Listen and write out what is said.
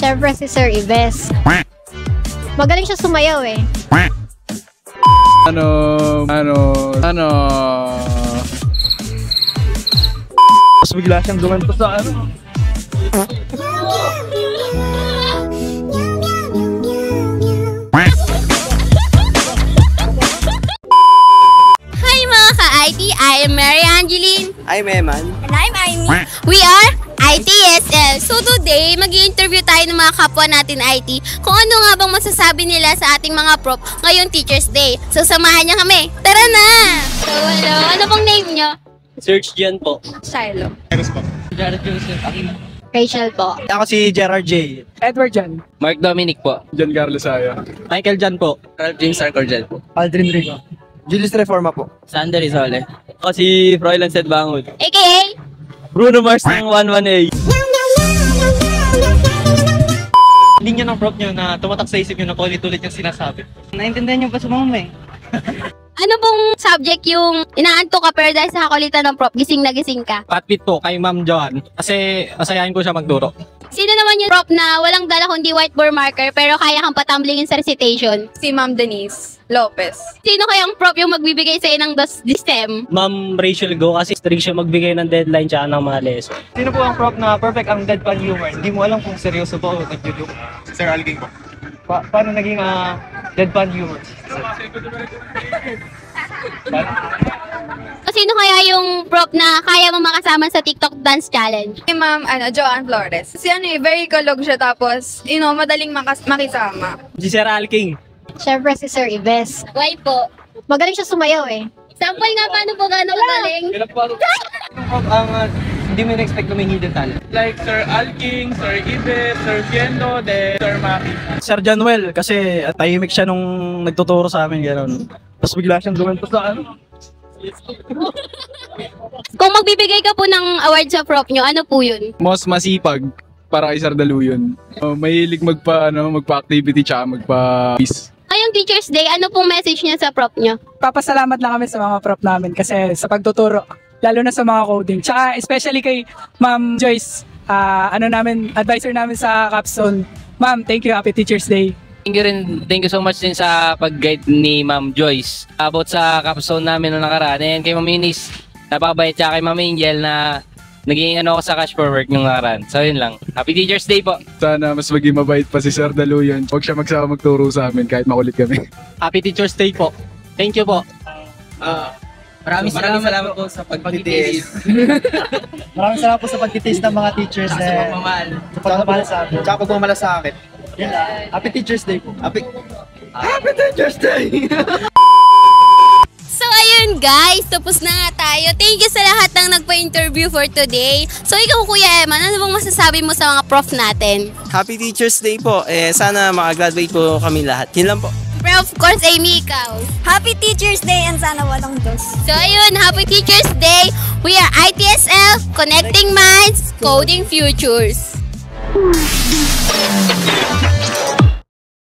Siyempre si Sir Ives. Magaling siya sumayaw eh. Ano? Mas bigla siyang gumanto sa ano. Hi mga ka-IT, I am Mary Angeline. I'm Eman. And I'm Amy. We are ITSL. So today, mag-i-interview tayo ng mga kapwa natin IT kung ano nga bang masasabi nila sa ating mga prof ngayong Teacher's Day. So samahan niya kami. Tara na! So hello, ano pong name niyo? Search Gian po. Shiloh. Jared Joseph. Rachel po. Ako si Gerard J. Edward Jan. Mark Dominic po. Giancarlo Saya. Michael Jan po. Ralph James Sarcorgel po. Aldrin Rigo. Julius Reforma po. Sander Isole. Ako si Froilan Seth Bangon. AKA? Bruno Mars ng 11A. Linya ng prop nyo na tumatak sa isip nyo na paulit-ulit yung sinasabi. Naintindihan niyo ba sa mga Ano pong subject yung inaanto ka pero dahil sa kakulitan ng prof, gising na gising ka? Patpit po kay Ma'am Joan kasi masayahin ko siya magturo. Sino naman yung prof na walang dala kundi whiteboard marker pero kaya kang patamblingin sa recitation? Si Ma'am Denise Lopez. Sino kayang prof yung magbibigay sa'yo ng DSTEM? Ma'am Rachel Go kasi strict siya magbigay ng deadline tsaka ng mga lesson. Sino po ang prop na perfect ang deadpan humor? Hindi mo alam kung seryoso ba o nag-joke. Sir Alking po. Paano naging deadpan humor? Sino kaya yung prof na kaya mo makasama sa TikTok Dance Challenge? Si Ma'am Joanne Flores. Si very kalog siya tapos, madaling makisama. Si Sir Alking. Siyempre si Sir Ives. Why po? Magaling siya sumayaw eh. Sample nga paano po gano'ng kagaling? Prop ang hindi mo na-expect na may hidden talent. Like Sir Alking, Sir Ives, Sir Fiendo, then Sir Maki. Sir Januel kasi tahimik siya nung nagtuturo sa amin gano'n. Tapos bigla siyang gumanto sa ano. Kung magbibigay ka po ng award sa prof nyo, ano po yun? Most masipag para kay Sir Daluyon. Mahilig magpa-activity tsaka magpa-peace. Ngayong Teacher's Day, ano pong message niya sa prof nyo? Papasalamat lang kami sa mga prof namin kasi sa pagtuturo, lalo na sa mga coding. Tsaka especially kay Ma'am Joyce, advisor namin sa capstone. Ma'am, thank you. Happy Teacher's Day. Thank you so much din sa pag-guide ni Ma'am Joyce about sa capstone namin noong nakaraan. And kay Ma'am Eunice, napakabait, tsaka kay Ma'am Angel na naging ako sa cash for work nung nakaraan. So yun lang. Happy Teacher's Day po. Sana mas maging mabait pa si Sir Daluyon. Huwag siya magsama magturo sa amin kahit makulit kami. Happy Teacher's Day po. Thank you po. Maraming salamat po sa pagtitiis. Maraming salamat po sa pagtitiis ng mga teachers. Sa pagmamahal. Sa pagmamahal sa amin. Tsaka pagmamahal sa akin. Happy Teacher's Day po. Happy Teacher's Day! So ayun guys, tapos na nga tayo. Thank you sa lahat ng nagpa-interview for today. So ikaw Kuya Eman, ano bang masasabi mo sa mga prof natin? Happy Teacher's Day po. Sana makagraduate po kami lahat. Yun lang po. Pero of course, Amy, ikaw. Happy Teacher's Day and sana walang dos. So ayun, Happy Teacher's Day. We are ITSL, Connecting Minds, Coding Futures.